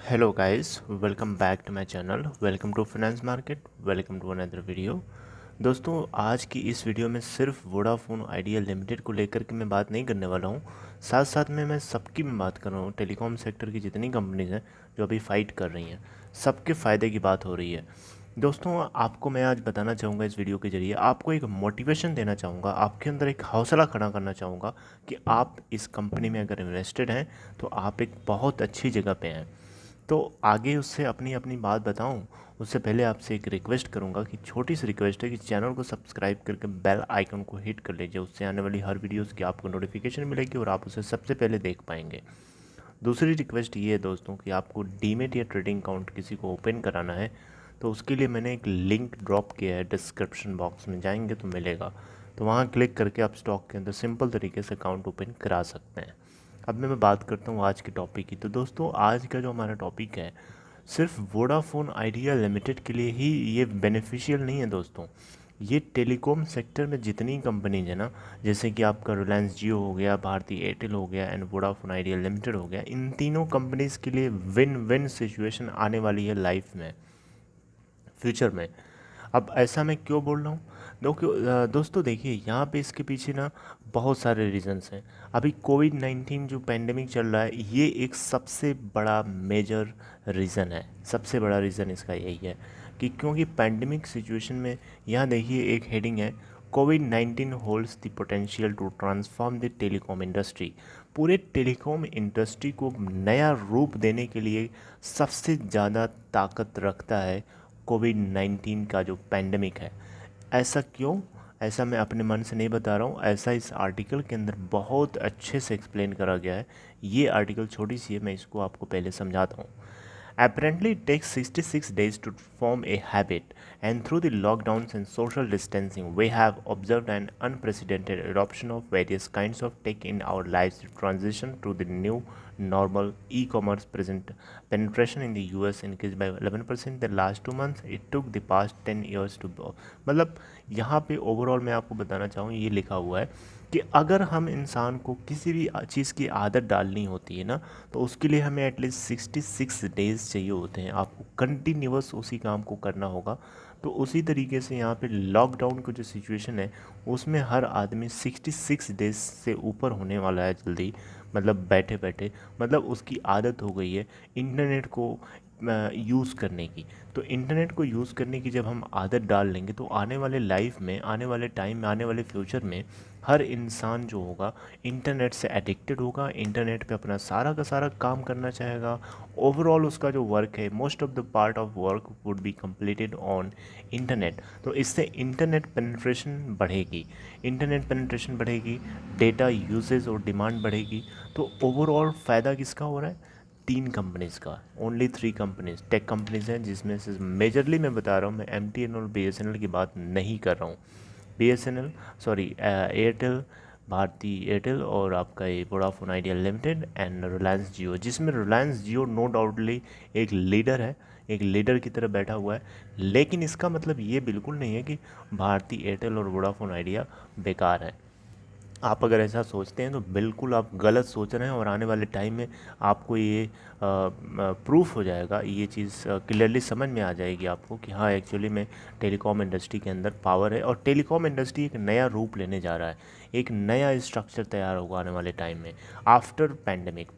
Hello guys, welcome back to my channel. Welcome to finance market. Welcome to another video. दोस्तों, आज की इस video में सिर्फ वोडाफोन आइडिया लिमिटेड को लेकर के मैं बात नहीं करने वाला हूँ। साथ साथ में मैं सबकी मैं बात कर रहा हूँ। टेलीकॉम सेक्टर की जितनी कंपनीज हैं जो अभी फाइट कर रही हैं, सबके फ़ायदे की बात हो रही है। दोस्तों, आपको मैं आज बताना चाहूँगा इस वीडियो के ज़रिए, आपको एक मोटिवेशन देना चाहूँगा, आपके अंदर एक हौसला खड़ा करना चाहूँगा कि आप इस कंपनी में अगर इन्वेस्टेड हैं तो आप एक बहुत अच्छी जगह पे हैं। तो आगे उससे अपनी अपनी बात बताऊं, उससे पहले आपसे एक रिक्वेस्ट करूंगा कि छोटी सी रिक्वेस्ट है कि चैनल को सब्सक्राइब करके बेल आइकन को हिट कर लीजिए। उससे आने वाली हर वीडियोस की आपको नोटिफिकेशन मिलेगी और आप उसे सबसे पहले देख पाएंगे। दूसरी रिक्वेस्ट ये है दोस्तों कि आपको डीमेट या ट्रेडिंग अकाउंट किसी को ओपन कराना है तो उसके लिए मैंने एक लिंक ड्रॉप किया है, डिस्क्रिप्शन बॉक्स में जाएंगे तो मिलेगा। तो वहाँ क्लिक करके आप स्टॉक के अंदर सिंपल तरीके से अकाउंट ओपन करा सकते हैं। अब मैं बात करता हूँ आज के टॉपिक की। तो दोस्तों, आज का जो हमारा टॉपिक है सिर्फ वोडाफोन आइडिया लिमिटेड के लिए ही ये बेनिफिशियल नहीं है दोस्तों। ये टेलीकॉम सेक्टर में जितनी कंपनीज है ना, जैसे कि आपका रिलायंस जियो हो गया, भारती एयरटेल हो गया एंड वोडाफोन आइडिया लिमिटेड हो गया, इन तीनों कंपनीज के लिए विन विन सिचुएशन आने वाली है लाइफ में, फ्यूचर में। अब ऐसा मैं क्यों बोल रहा हूँ? दोस्तों देखिए, यहाँ पे इसके पीछे ना बहुत सारे रीजंस हैं। अभी कोविड-19 जो पेंडेमिक चल रहा है, ये एक सबसे बड़ा मेजर रीज़न है। सबसे बड़ा रीज़न इसका यही है कि क्योंकि पेंडेमिक सिचुएशन में, यहाँ देखिए एक हेडिंग है, कोविड-19 holds the potential to transform the telecom industry. पूरे टेलीकॉम इंडस्ट्री को नया रूप देने के लिए सबसे ज़्यादा ताकत रखता है कोविड-19 का जो पेंडेमिक है। ऐसा क्यों? ऐसा मैं अपने मन से नहीं बता रहा हूँ, ऐसा इस आर्टिकल के अंदर बहुत अच्छे से एक्सप्लेन करा गया है। ये आर्टिकल छोटी सी है, मैं इसको आपको पहले समझाता हूँ। Apparently, it takes 66 days to form a habit, and through the lockdowns and social distancing, we have observed an unprecedented adoption of various kinds of tech in our lives. The transition to the new normal e-commerce present penetration in the US increased by 11% the last 2 months. It took the past 10 years to मतलब यहाँ पे overall मैं आपको बताना चाहूँ, ये लिखा हुआ है कि अगर हम इंसान को किसी भी चीज़ की आदत डालनी होती है ना, तो उसके लिए हमें एटलीस्ट 66 डेज़ चाहिए होते हैं। आपको कंटिन्यूअस उसी काम को करना होगा। तो उसी तरीके से यहाँ पे लॉकडाउन की जो सिचुएशन है, उसमें हर आदमी 66 डेज से ऊपर होने वाला है जल्दी, मतलब बैठे बैठे, मतलब उसकी आदत हो गई है इंटरनेट को यूज़ करने की। तो इंटरनेट को यूज़ करने की जब हम आदत डाल लेंगे तो आने वाले लाइफ में, आने वाले टाइम में, आने वाले फ्यूचर में हर इंसान जो होगा इंटरनेट से एडिक्टेड होगा, इंटरनेट पे अपना सारा का सारा काम करना चाहेगा। ओवरऑल उसका जो वर्क है, most of the part of work would be completed on internet. तो इससे इंटरनेट पेनिट्रेशन बढ़ेगी, इंटरनेट पेनिट्रेशन बढ़ेगी, डेटा यूजेज और डिमांड बढ़ेगी। तो ओवरऑल फ़ायदा किसका हो रहा है? तीन कंपनीज़ का, ओनली 3 कंपनीज टेक कंपनीज हैं, जिसमें से मेजरली मैं बता रहा हूँ, मैं MTN और BSNL की बात नहीं कर रहा हूँ। BSNL, sorry, Airtel, Bharti Airtel और आपका ये Vodafone Idea Limited and Reliance Jio, जिसमें रिलायंस जियो नो डाउटली एक लीडर है, एक लीडर की तरह बैठा हुआ है। लेकिन इसका मतलब ये बिल्कुल नहीं है कि भारती एयरटेल और वोडाफोन आइडिया बेकार है। आप अगर ऐसा सोचते हैं तो बिल्कुल आप गलत सोच रहे हैं, और आने वाले टाइम में आपको ये प्रूफ हो जाएगा, ये चीज़ क्लियरली समझ में आ जाएगी आपको कि हाँ, एक्चुअली में टेलीकॉम इंडस्ट्री के अंदर पावर है और टेलीकॉम इंडस्ट्री एक नया रूप लेने जा रहा है। एक नया स्ट्रक्चर तैयार होगा आने वाले टाइम में, आफ्टर पैंडमिक,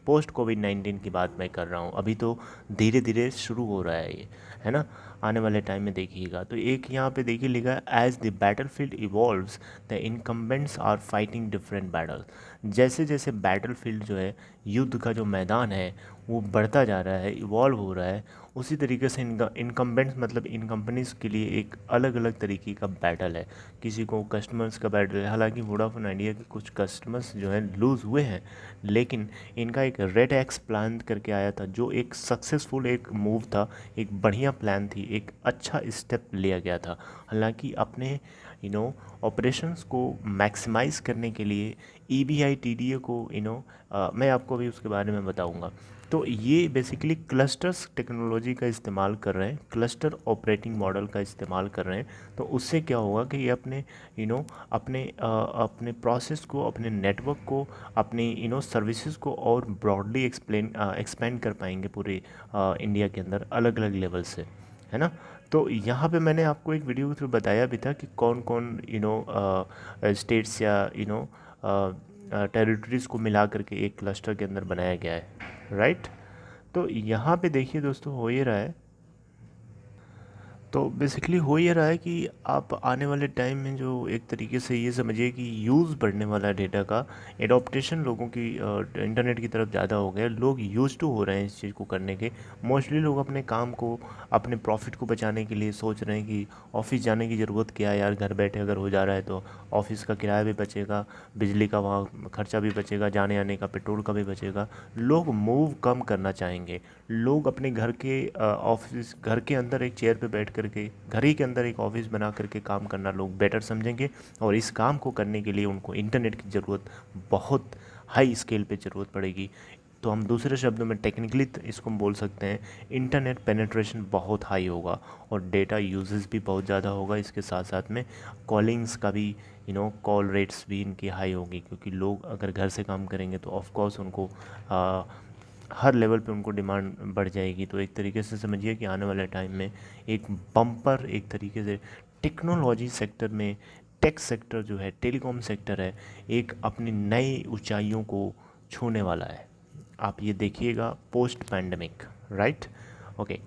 पोस्ट कोविड-19 की बात मैं कर रहा हूँ। अभी तो धीरे धीरे शुरू हो रहा है ये, है ना? आने वाले टाइम में देखिएगा। तो एक यहाँ पे देखिए लिखा है, as the battle field evolves the incumbents are fighting different battle. जैसे जैसे बैटल फील्ड जो है, युद्ध का जो मैदान है, वो बढ़ता जा रहा है, इवॉल्व हो रहा है, उसी तरीके से इनकम्बेंट्स मतलब इन कंपनीज के लिए एक अलग अलग तरीके का बैटल है। किसी को कस्टमर्स का बैटल है। हालांकि वोडाफोन आइडिया के कुछ कस्टमर्स जो हैं लूज़ हुए हैं, लेकिन इनका एक रेड एक्स प्लान करके आया था, जो एक सक्सेसफुल एक मूव था, एक बढ़िया प्लान थी, एक अच्छा स्टेप लिया गया था। हालांकि अपने ऑपरेशंस को मैक्सिमाइज़ करने के लिए EBI TDA को मैं आपको अभी उसके बारे में बताऊंगा। तो ये बेसिकली क्लस्टर्स टेक्नोलॉजी का इस्तेमाल कर रहे हैं, क्लस्टर ऑपरेटिंग मॉडल का इस्तेमाल कर रहे हैं। तो उससे क्या होगा कि ये अपने अपने प्रोसेस को, अपने नेटवर्क को, अपनी सर्विसेज को और ब्रॉडली एक्सपेंड कर पाएंगे पूरे इंडिया के अंदर अलग अलग लेवल से, है ना। तो यहाँ पे मैंने आपको एक वीडियो के थ्रू बताया भी था कि कौन कौन स्टेट्स या टेरिटरीज़ को मिला करके एक क्लस्टर के अंदर बनाया गया है, राइट। तो यहाँ पे देखिए दोस्तों, हो ये रहा है, तो बेसिकली हो ये रहा है कि आप आने वाले टाइम में जो एक तरीके से ये समझिए कि यूज़ बढ़ने वाला है डेटा का, एडॉप्टेशन लोगों की इंटरनेट की तरफ ज़्यादा हो गया, लोग यूज़ टू हो रहे हैं इस चीज़ को करने के। मोस्टली लोग अपने काम को, अपने प्रॉफिट को बचाने के लिए सोच रहे हैं कि ऑफिस जाने की ज़रूरत क्या है यार, घर बैठे अगर हो जा रहा है तो ऑफिस का किराया भी बचेगा, बिजली का वहाँ खर्चा भी बचेगा, जाने आने का पेट्रोल का भी बचेगा। लोग मूव कम करना चाहेंगे, लोग अपने घर के ऑफिस, घर के अंदर एक चेयर पे बैठ करके, घर ही के अंदर एक ऑफिस बना करके काम करना लोग बेटर समझेंगे। और इस काम को करने के लिए उनको इंटरनेट की ज़रूरत, बहुत हाई स्केल पे ज़रूरत पड़ेगी। तो हम दूसरे शब्दों में टेक्निकली इसको हम बोल सकते हैं, इंटरनेट पेनिट्रेशन बहुत हाई होगा और डेटा यूजेस भी बहुत ज़्यादा होगा। इसके साथ साथ में कॉलिंग्स का भी, कॉल रेट्स भी इनकी हाई होगी, क्योंकि लोग अगर घर से काम करेंगे तो ऑफकोर्स उनको हर लेवल पे उनको डिमांड बढ़ जाएगी। तो एक तरीके से समझिए कि आने वाले टाइम में एक बम्पर, एक तरीके से टेक्नोलॉजी सेक्टर में, टेक सेक्टर जो है, टेलीकॉम सेक्टर है, एक अपनी नई ऊंचाइयों को छूने वाला है। आप ये देखिएगा post pandemic, right. Okay,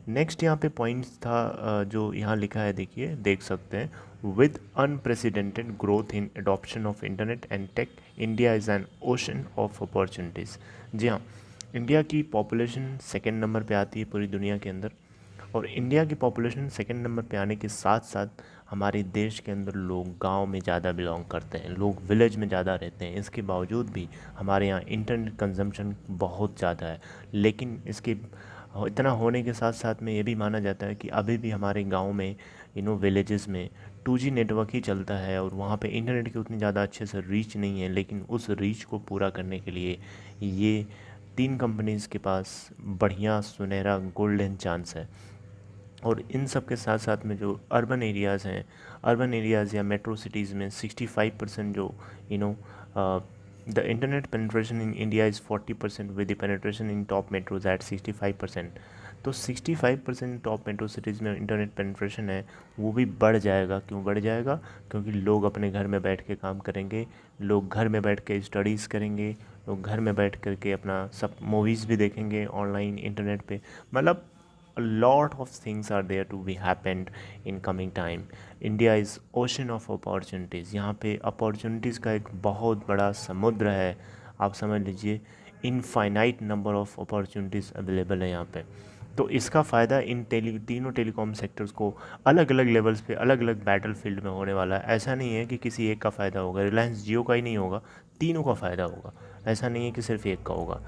next यहाँ पे पॉइंट्स था जो यहाँ लिखा है, देखिए, देख सकते हैं। With unprecedented growth in adoption of internet and tech, India is an ocean of opportunities. जी हाँ, इंडिया की पॉपुलेशन सेकंड नंबर पे आती है पूरी दुनिया के अंदर, और इंडिया की पॉपुलेशन सेकंड नंबर पे आने के साथ साथ हमारे देश के अंदर लोग गांव में ज़्यादा बिलोंग करते हैं, लोग विलेज में ज़्यादा रहते हैं। इसके बावजूद भी हमारे यहाँ इंटरनेट कंजम्पशन बहुत ज़्यादा है। लेकिन इसके इतना होने के साथ साथ में ये भी माना जाता है कि अभी भी हमारे गाँव में, विलेजेस में 2G नेटवर्क ही चलता है और वहाँ पे इंटरनेट की उतनी ज़्यादा अच्छे से रीच नहीं है। लेकिन उस रीच को पूरा करने के लिए ये 3 कंपनीज़ के पास बढ़िया सुनहरा गोल्डन चांस है। और इन सब के साथ साथ में जो अर्बन एरियाज़ हैं, अर्बन एरियाज़ या मेट्रो सिटीज़ में 65% जो the internet penetration in India is 40% with the penetration in top metros at 65%। तो 65% टॉप मेट्रो सिटीज़ में इंटरनेट पेनिट्रेशन है, वो भी बढ़ जाएगा। क्यों बढ़ जाएगा? क्योंकि लोग अपने घर में बैठ के काम करेंगे, लोग घर में बैठ के स्टडीज़ करेंगे, लोग घर में बैठ करके अपना सब मूवीज़ भी देखेंगे ऑनलाइन इंटरनेट पे। मतलब a lot of things are there to be happened in coming time. India is ocean of opportunities. यहाँ पे अपॉर्चुनिटीज़ का एक बहुत बड़ा समुद्र है, आप समझ लीजिए। Infinite number of opportunities available है यहाँ पे। तो इसका फ़ायदा इन तीनों टेलीकॉम सेक्टर्स को अलग अलग लेवल्स पे, अलग अलग बैटल फील्ड में होने वाला है। ऐसा नहीं है कि किसी एक का फ़ायदा होगा, रिलायंस जियो का ही नहीं होगा, तीनों का फ़ायदा होगा। ऐसा नहीं है कि सिर्फ एक का होगा।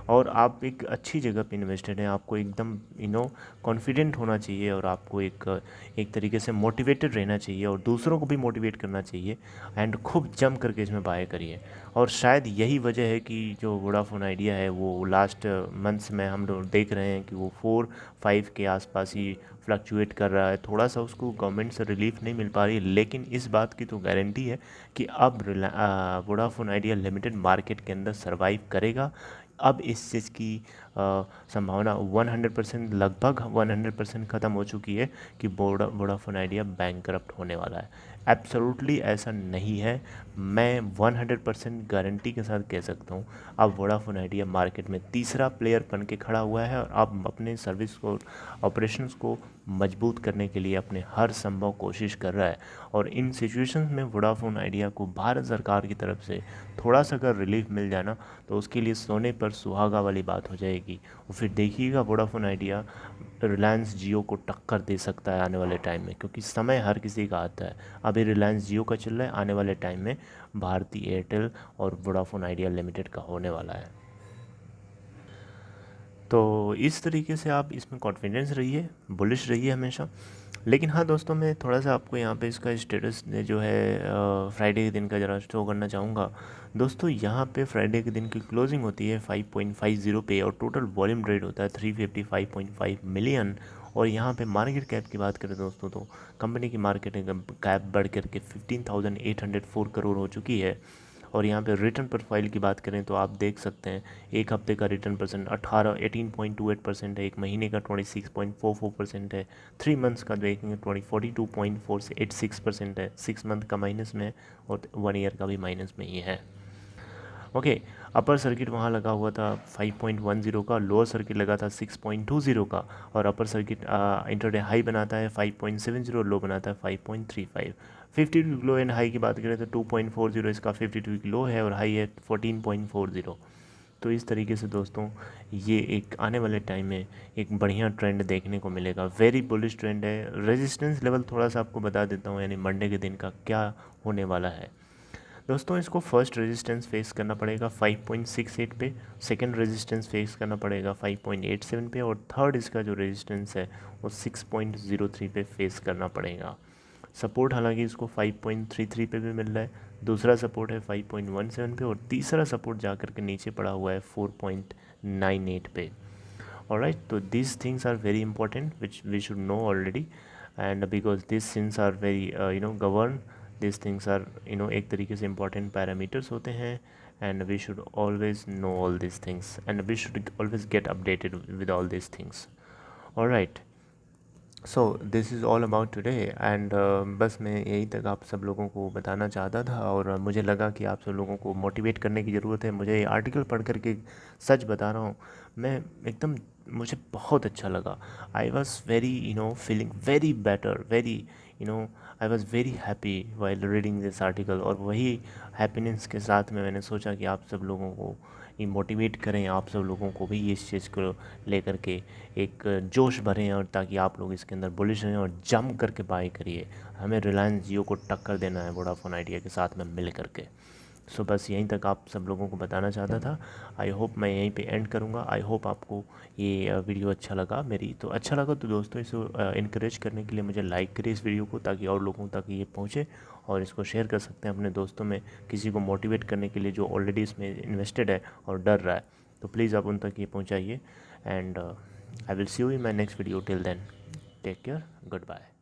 और आप एक अच्छी जगह पे इन्वेस्टेड हैं, आपको एकदम कॉन्फिडेंट होना चाहिए, और आपको एक तरीके से मोटिवेटेड रहना चाहिए और दूसरों को भी मोटिवेट करना चाहिए। एंड खूब जम करके इसमें बाय करिए। और शायद यही वजह है कि जो वोडाफोन आइडिया है वो लास्ट मंथ्स में हम लोग देख रहे हैं कि वो 4-5 के आसपास ही फ्लक्चुएट कर रहा है। थोड़ा सा उसको गवर्नमेंट से रिलीफ नहीं मिल पा रही है, लेकिन इस बात की तो गारंटी है कि अब वोडाफोन आइडिया लिमिटेड मार्केट के अंदर सर्वाइव करेगा। अब इस चीज़ की संभावना 100%, लगभग 100% ख़त्म हो चुकी है कि वोडाफोन आइडिया बैंकरप्ट होने वाला है। एब्सोल्युटली ऐसा नहीं है, मैं 100% गारंटी के साथ कह सकता हूँ। अब वोडाफोन आइडिया मार्केट में तीसरा प्लेयर बन के खड़ा हुआ है और अब अपने सर्विस को, ऑपरेशंस को मजबूत करने के लिए अपने हर संभव कोशिश कर रहा है। और इन सिचुएशंस में वोडाफोन आइडिया को भारत सरकार की तरफ से थोड़ा सा अगर रिलीफ मिल जाए ना, तो उसके लिए सोने पर सुहागा वाली बात हो जाएगी। और फिर देखिएगा वोडाफोन आइडिया रिलायंस जियो को टक्कर दे सकता है आने वाले टाइम में, क्योंकि समय हर किसी का आता है। अभी रिलायंस जियो का चल रहा है, आने वाले टाइम में भारती एयरटेल और वोडाफोन आइडिया लिमिटेड का होने वाला है। तो इस तरीके से आप इसमें कॉन्फिडेंस रहिए, बुलिश रहिए हमेशा। लेकिन हाँ दोस्तों, मैं थोड़ा सा आपको यहाँ पे इसका स्टेटस जो है फ्राइडे के दिन का ज़रा शो करना चाहूँगा। दोस्तों यहाँ पे फ्राइडे के दिन की क्लोजिंग होती है 5.50 पे और टोटल वॉल्यूम ट्रेड होता है 355.5 मिलियन। और यहाँ पे मार्केट कैप की बात करें दोस्तों तो कंपनी की मार्केट कैप बढ़ करके 15,804 करोड़ हो चुकी है। और यहाँ पे रिटर्न प्रोफाइल की बात करें तो आप देख सकते हैं एक हफ्ते का रिटर्न परसेंट 18.28% है, एक महीने का 26.44% है, 3 मंथ्स का देखेंगे 42.486% है, 6 मंथ का माइनस में और 1 ईयर का भी माइनस में ही है। ओके, अपर सर्किट वहाँ लगा हुआ था 5.10 का, लोअर सर्किट लगा था 6.20 का, और अपर सर्किट इंटरडे हाई बनाता है 5.70, लो बनाता है 5.35। 52 लो एंड हाई की बात करें तो 2.40 इसका 52 की लो है और हाई है 14.40। तो इस तरीके से दोस्तों ये एक आने वाले टाइम में एक बढ़िया ट्रेंड देखने को मिलेगा, वेरी बुलिश ट्रेंड है। रेजिस्टेंस लेवल थोड़ा सा आपको बता देता हूँ, यानी मंडे के दिन का क्या होने वाला है दोस्तों। इसको फर्स्ट रेजिस्टेंस फेस करना पड़ेगा 5.68 पे, सेकंड रेजिस्टेंस फेस करना पड़ेगा 5.87 पे, और थर्ड इसका जो रेजिस्टेंस है वो 6.03 पे फेस करना पड़ेगा। सपोर्ट हालांकि इसको 5.33 पे भी मिल रहा है, दूसरा सपोर्ट है 5.17 पे, और तीसरा सपोर्ट जाकर के नीचे पड़ा हुआ है 4.98 पे। ऑलराइट, तो these things are very important which we should know already, and because these things are very govern, these things are एक तरीके से important parameters होते हैं, and we should always know all these things and we should always get updated with all these things. Alright, so this is all about today and बस मैं यही तक आप सब लोगों को बताना चाहता था, और मुझे लगा कि आप सब लोगों को मोटिवेट करने की ज़रूरत है। मुझे ये आर्टिकल पढ़ करके सच बता रहा हूँ मैं, एकदम मुझे बहुत अच्छा लगा। I was very feeling very better, very I was very happy while reading this article. और वही हैप्पीनेस के साथ में मैंने सोचा कि आप सब लोगों को ये मोटिवेट करें, आप सब लोगों को भी इस चीज़ को लेकर के एक जोश भरें, और ताकि आप लोग इसके अंदर बुलिश रहें और जम करके बाय करिए। हमें रिलायंस जियो को टक्कर देना है वोडाफोन आइडिया के साथ में मिल करके। सो बस यहीं तक आप सब लोगों को बताना चाहता था। आई होप मैं यहीं पे एंड करूँगा। आई होप आपको ये वीडियो अच्छा लगा मेरी, तो अच्छा लगा तो दोस्तों इसे इनक्रेज करने के लिए मुझे लाइक करिए इस वीडियो को, ताकि और लोगों तक ये पहुँचे, और इसको शेयर कर सकते हैं अपने दोस्तों में, किसी को मोटिवेट करने के लिए जो ऑलरेडी इसमें इन्वेस्टेड है और डर रहा है, तो प्लीज़ आप उन तक ये पहुँचाइए। And I will see you in my next video. Till then, take care. Goodbye.